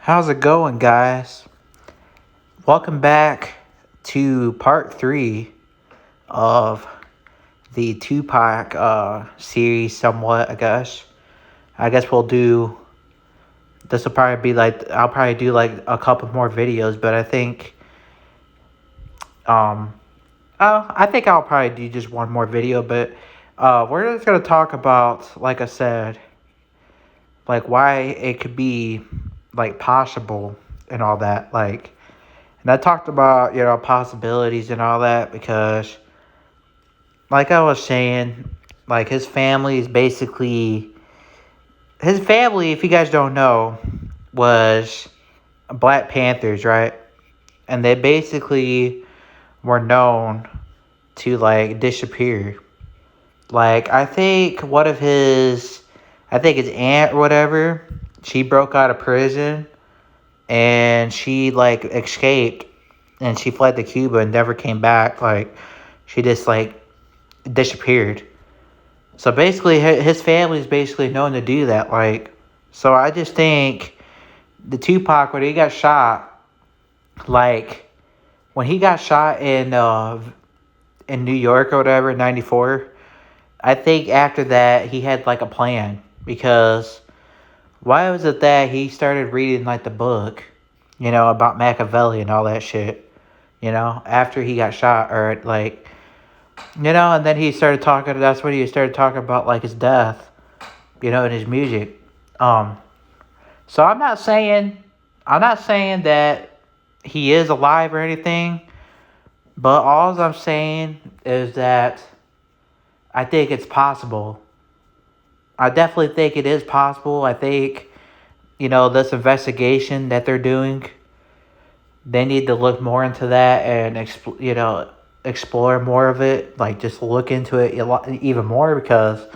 How's it going, guys? Welcome back to part three of the Tupac series, somewhat, I guess. I guess we'll do. This will probably be like. I'll probably do like a couple more videos, but I think. Um. I think I'll probably do just one more video, but. We're just gonna talk about, like I said, like why it could be, like, possible and all that, like. And I talked about, possibilities and all that because, like I was saying, like his family, if you guys don't know, was Black Panthers, right? And they basically were known to, like, disappear. Like, I think his aunt or whatever, she broke out of prison and she, like, escaped and she fled to Cuba and never came back. Like, she just, like, disappeared. So basically, his family is basically known to do that. Like, so I just think the Tupac, when he got shot, like, when he got shot in New York or whatever in '94, I think after that he had, like, a plan. Because why was it that he started reading, like, the book, about Machiavelli and all that shit, after he got shot, or, like, and then he started talking. That's when he started talking about, like, his death, in his music. Um, so I'm not saying that he is alive or anything, but all I'm saying is that I think it's possible. I definitely think it is possible. I think, this investigation that they're doing, they need to look more into that and explore more of it. Like, just look into it even more, because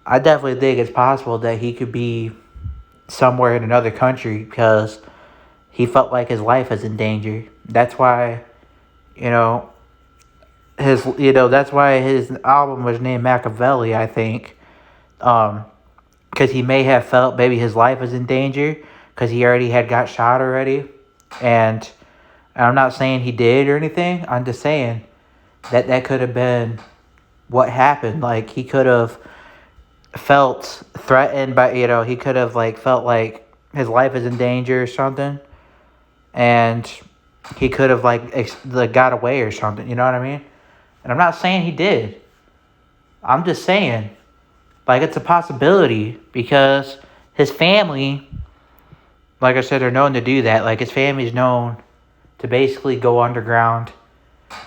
I definitely think it's possible that he could be somewhere in another country because he felt like his life is in danger. That's why, you know that's why his album was named Machiavelli, I think. Because he may have felt maybe his life was in danger because he already had got shot already. And I'm not saying he did or anything. I'm just saying that could have been what happened. Like, he could have felt threatened by, he could have, like, felt like his life is in danger or something. And he could have, like, got away or something. You know what I mean? And I'm not saying he did. I'm just saying, like, it's a possibility because his family, like I said, are known to do that. Like, his family is known to basically go underground,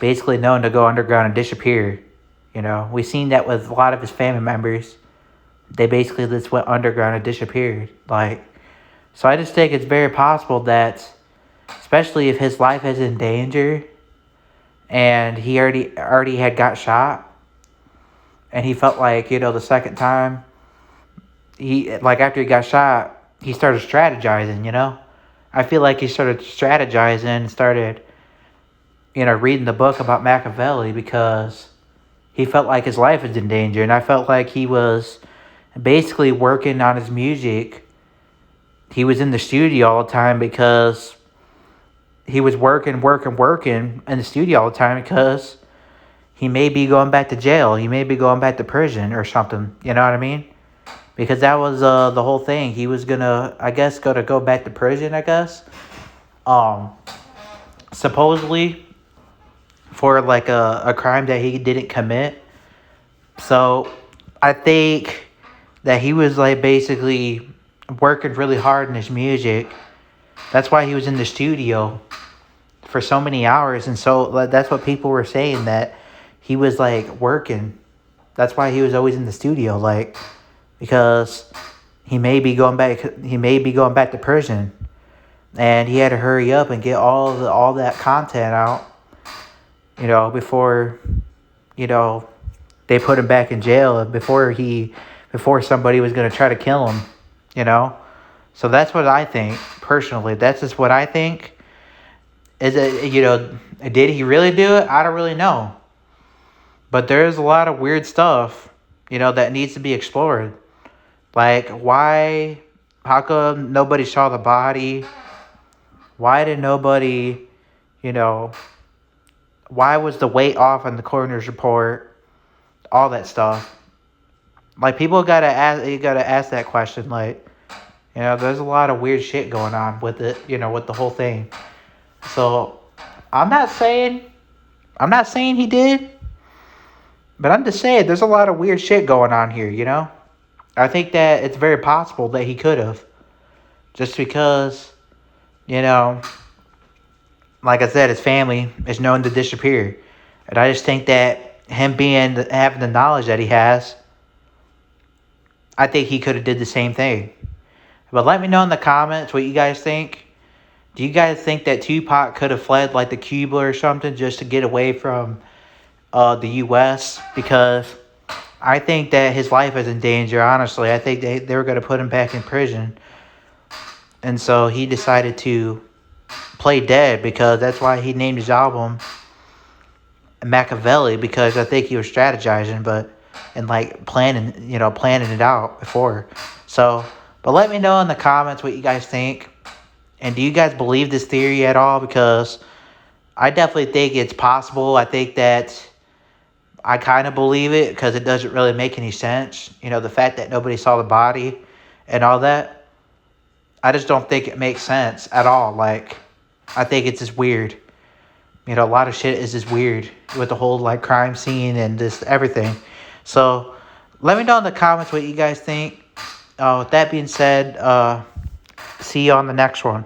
and disappear. We've seen that with a lot of his family members. They basically just went underground and disappeared. Like, so I just think it's very possible that, especially if his life is in danger, and he already had got shot, and he felt like, the second time, after he got shot, he started strategizing. I feel like he started strategizing and started, reading the book about Machiavelli because he felt like his life was in danger. And I felt like he was basically working on his music. He was in the studio all the time because he was working in the studio all the time because he may be going back to jail. He may be going back to prison or something. You know what I mean? Because that was the whole thing. He was gonna go back to prison, I guess. Um, Supposedly for, like, a crime that he didn't commit. So I think that he was, like, basically working really hard in his music. That's why he was in the studio for so many hours, and so, like, that's what people were saying, that he was, like, working. That's why he was always in the studio, like, because he may be going back to prison, and he had to hurry up and get all that content out, before, they put him back in jail, and before somebody was going to try to kill him, So that's what I think, personally. That's just what I think. Is it, did he really do it? I don't really know. But there's a lot of weird stuff, that needs to be explored. Like, why How come nobody saw the body? Why did nobody, you know, why was the weight off on the coroner's report? All that stuff. Like, people gotta ask, you gotta ask that question. Like, there's a lot of weird shit going on with it, with the whole thing. So, I'm not saying, he did, but I'm just saying there's a lot of. Shit going on here. I think that it's very possible that he could have. Just because, you know, like I said, his family is known to disappear. And I just think that him having the knowledge that he has, I think he could have did the same thing. But let me know in the comments what you guys think. Do you guys think that Tupac could have fled like to Cuba or something just to get away from the U.S.? Because I think that his life is in danger, honestly. I think they were going to put him back in prison. And so he decided to play dead, because that's why he named his album Machiavelli, because I think he was strategizing, and like planning it out before. So, but let me know in the comments what you guys think. And do you guys believe this theory at all? Because I definitely think it's possible. I think that I kind of believe it, because it doesn't really make any sense. The fact that nobody saw the body and all that, I just don't think it makes sense at all. Like, I think it's just weird. A lot of shit is just weird with the whole like crime scene and just everything. So let me know in the comments what you guys think. With that being said, see you on the next one.